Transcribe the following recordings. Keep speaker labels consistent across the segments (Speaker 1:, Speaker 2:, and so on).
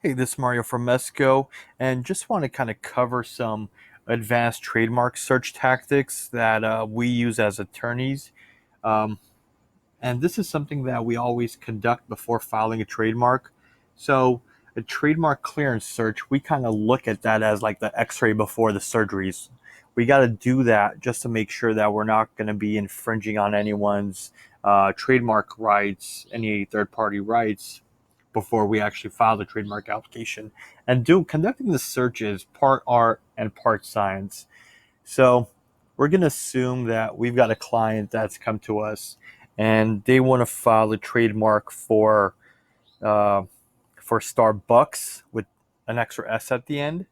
Speaker 1: Hey, this is Mario from Mesco, and just want to kind of cover some advanced trademark search tactics that we use as attorneys. Um, and this is something that we always conduct before filing a trademark. So, a trademark clearance search, we kind of look at that as like the x-ray before the surgeries. We got to do that just to make sure that we're not going to be infringing on anyone's trademark rights, any third party rights before we actually file the trademark application. And conducting the search is part art and part science. So we're going to assume that we've got a client that's come to us and they want to file a trademark uh, for Starbucks with an extra S at the end,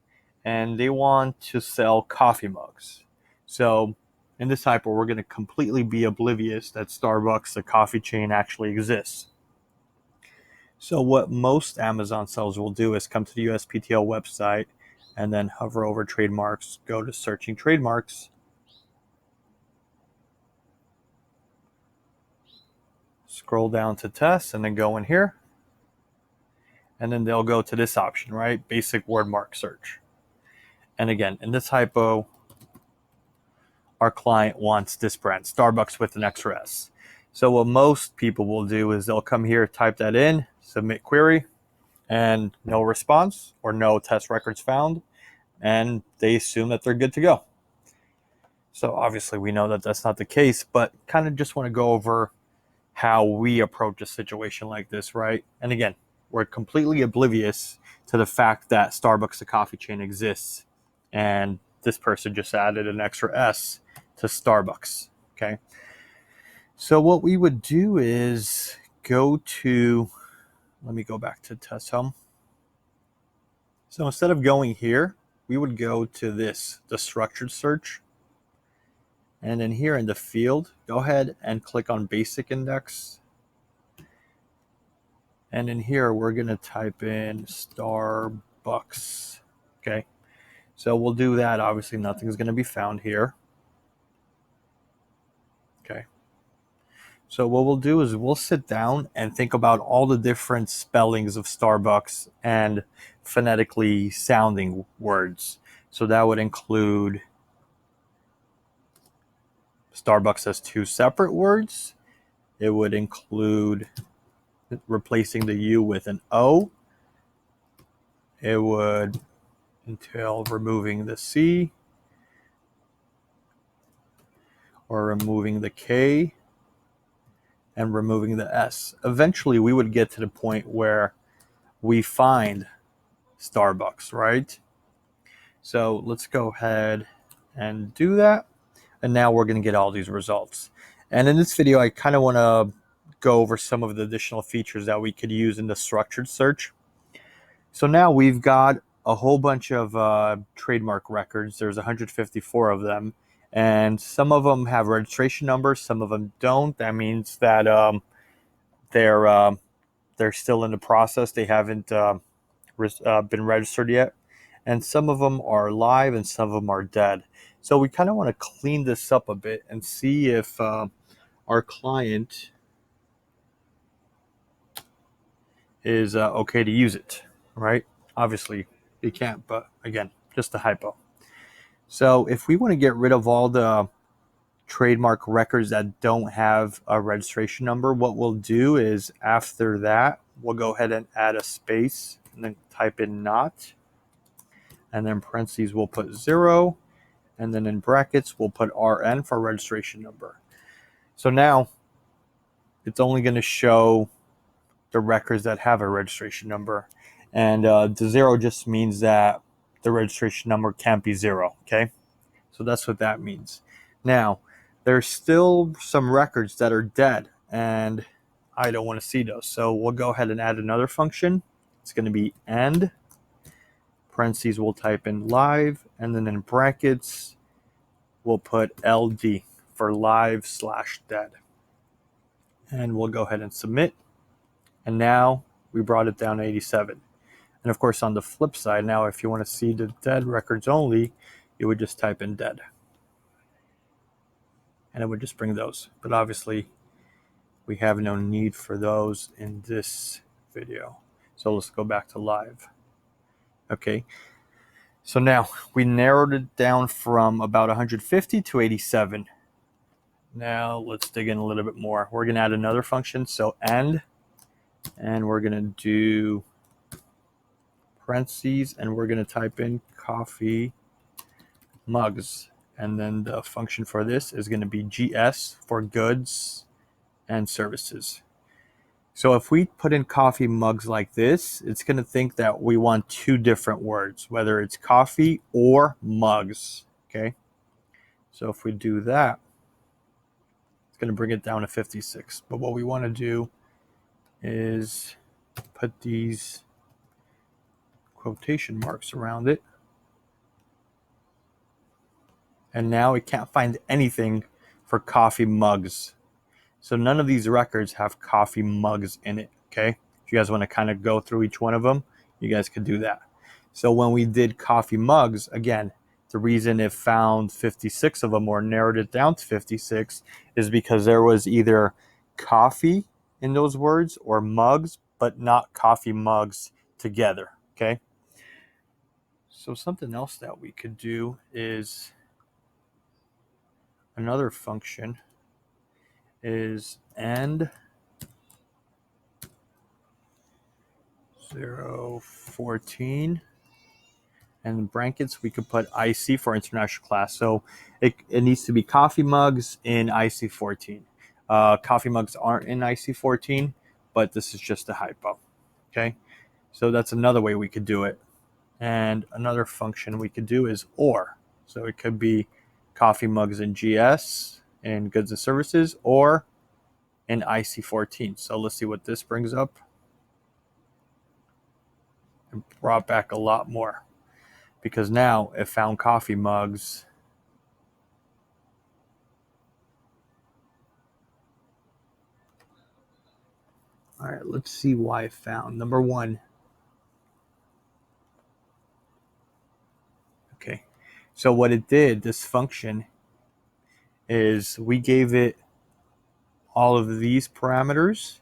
Speaker 1: and they want to sell coffee mugs. So in this hypo, we're going to completely be oblivious that Starbucks, the coffee chain, actually exists. So what most Amazon sellers will do is come to the USPTO website and then hover over trademarks, go to searching trademarks, scroll down to tests, and then go in here. And then they'll go to this option, right? Basic word mark search. And again, in this hypo, our client wants this brand, Starbucks with an extra S. So what most people will do is they'll come here, type that in, submit query, and no response or no test records found. And they assume that they're good to go. So obviously we know that that's not the case, but kind of just want to go over how we approach a situation like this, right? And again, we're completely oblivious to the fact that Starbucks, the coffee chain, exists, and this person just added an extra S to Starbucks, okay? So what we would do is go to, let me go back to test home. So instead of going here, we would go to this, the structured search. And then here in the field, go ahead and click on basic index. And in here, we're going to type in Starbucks. Okay. So we'll do that. Obviously, nothing's going to be found here. Okay. So what we'll do is we'll sit down and think about all the different spellings of Starbucks and phonetically sounding words. So that would include Starbucks as two separate words. It would include replacing the U with an O. It would entail removing the C or removing the K and removing the S. Eventually, we would get to the point where we find Starbucks, right? So let's go ahead and do that. And now we're going to get all these results. And in this video, I kind of want to go over some of the additional features that we could use in the structured search. So now we've got a whole bunch of trademark records. There's 154 of them. And some of them have registration numbers. Some of them don't. That means that they're still in the process. They haven't been registered yet. And some of them are live and some of them are dead. So we kind of want to clean this up a bit and see if our client is okay to use it, right? Obviously, you can't, but again, just a hypo. So if we want to get rid of all the trademark records that don't have a registration number, what we'll do is after that, we'll go ahead and add a space and then type in not. And then parentheses, we'll put 0. And then in brackets, we'll put RN for registration number. So now it's only going to show the records that have a registration number. And the 0 just means that the registration number can't be 0, okay? So that's what that means. Now, there's still some records that are dead, and I don't want to see those. So we'll go ahead and add another function. It's going to be end. Parentheses, we'll type in live, and then in brackets, we'll put LD for live/dead. And we'll go ahead and submit. And now we brought it down to 87. And of course, on the flip side, now if you want to see the dead records only, you would just type in dead. And it would just bring those. But obviously, we have no need for those in this video. So let's go back to live. Okay, so now we narrowed it down from about 150 to 87. Now let's dig in a little bit more. We're going to add another function, so and we're going to do parentheses, and we're going to type in coffee mugs. And then the function for this is going to be GS for goods and services. So if we put in coffee mugs like this, it's going to think that we want two different words, whether it's coffee or mugs. Okay. So if we do that, it's going to bring it down to 56. But what we want to do is put these quotation marks around it. And now it can't find anything for coffee mugs. So none of these records have coffee mugs in it, okay? If you guys want to kind of go through each one of them, you guys could do that. So when we did coffee mugs, again, the reason it found 56 of them or narrowed it down to 56 is because there was either coffee in those words or mugs, but not coffee mugs together, okay? So something else that we could do is another function is and 014, and in brackets we could put IC for international class. So it needs to be coffee mugs in IC14. Coffee mugs aren't in IC14, but this is just a hypo. Okay, so that's another way we could do it. And another function we could do is or. So it could be coffee mugs in GS in goods and services or in IC14. So let's see what this brings up. It brought back a lot more because now it found coffee mugs. All right, let's see why it found. Number one. Okay, so what it did, this function, is we gave it all of these parameters.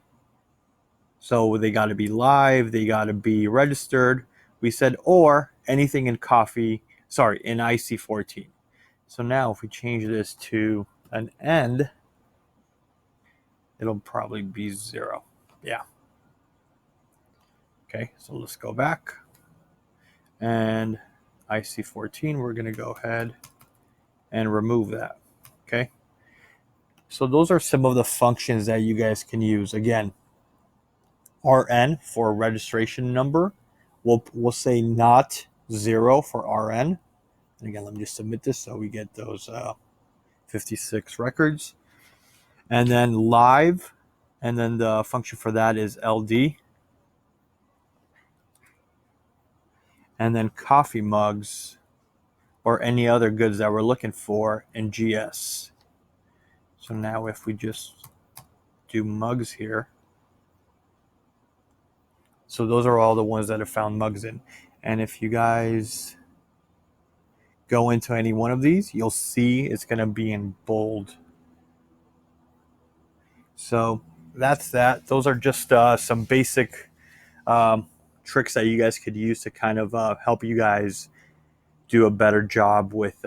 Speaker 1: So they got to be live, they got to be registered. We said, or anything in coffee, sorry, in IC14. So now if we change this to an end, it'll probably be 0. Yeah. Okay, so let's go back. And IC14, we're going to go ahead and remove that. Okay. So those are some of the functions that you guys can use. Again, RN for registration number. We'll say not 0 for RN. And again, let me just submit this so we get those 56 records. And then live, and then the function for that is LD. And then coffee mugs or any other goods that we're looking for in GS. So now if we just do mugs here, so those are all the ones that have found mugs in. And if you guys go into any one of these, you'll see it's going to be in bold. So that's that. Those are just some basic tricks that you guys could use to kind of help you guys do a better job with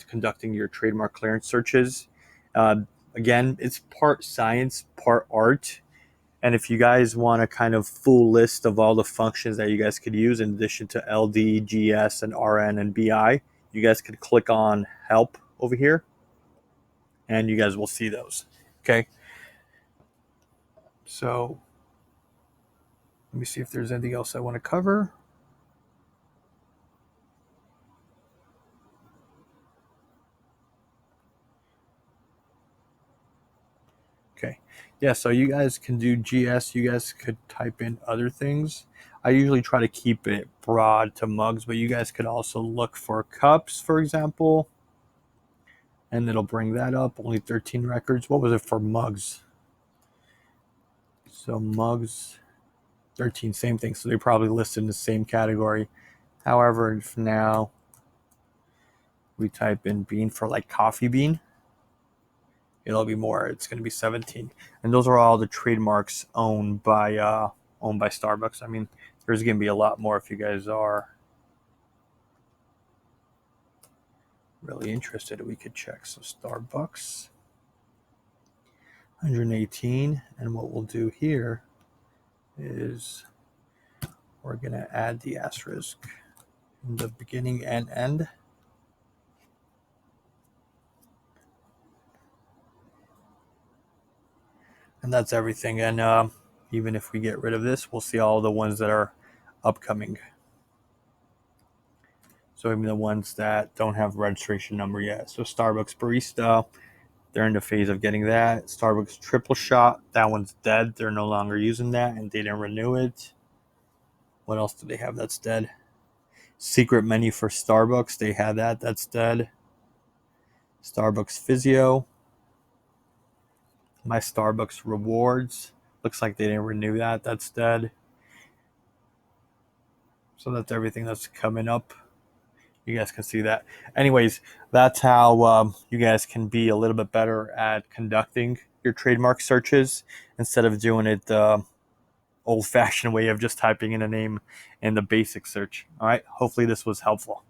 Speaker 1: conducting your trademark clearance searches. Again, it's part science, part art. And if you guys want a kind of full list of all the functions that you guys could use in addition to LD, GS, and RN and BI, you guys could click on help over here and you guys will see those. Okay. So let me see if there's anything else I want to cover. Okay. Yeah, so you guys can do GS. You guys could type in other things. I usually try to keep it broad to mugs, but you guys could also look for cups, for example. And it'll bring that up. Only 13 records. What was it for mugs? So mugs, 13, same thing. So they probably listed in the same category. However, if now we type in bean for like coffee bean, it'll be more. It's going to be 17. And those are all the trademarks owned by Starbucks. I mean, there's going to be a lot more if you guys are really interested, we could check. So Starbucks, 118. And what we'll do here is we're going to add the asterisk in the beginning and end. And that's everything. And even if we get rid of this, we'll see all the ones that are upcoming. So even the ones that don't have registration number yet. So Starbucks Barista, they're in the phase of getting that. Starbucks Triple Shot, that one's dead. They're no longer using that, and they didn't renew it. What else do they have that's dead? Secret Menu for Starbucks, they had that. That's dead. Starbucks Physio. My Starbucks Rewards. Looks like they didn't renew that. That's dead. So that's everything that's coming up. You guys can see that. Anyways, that's how you guys can be a little bit better at conducting your trademark searches instead of doing it the old-fashioned way of just typing in a name in the basic search. All right. Hopefully this was helpful.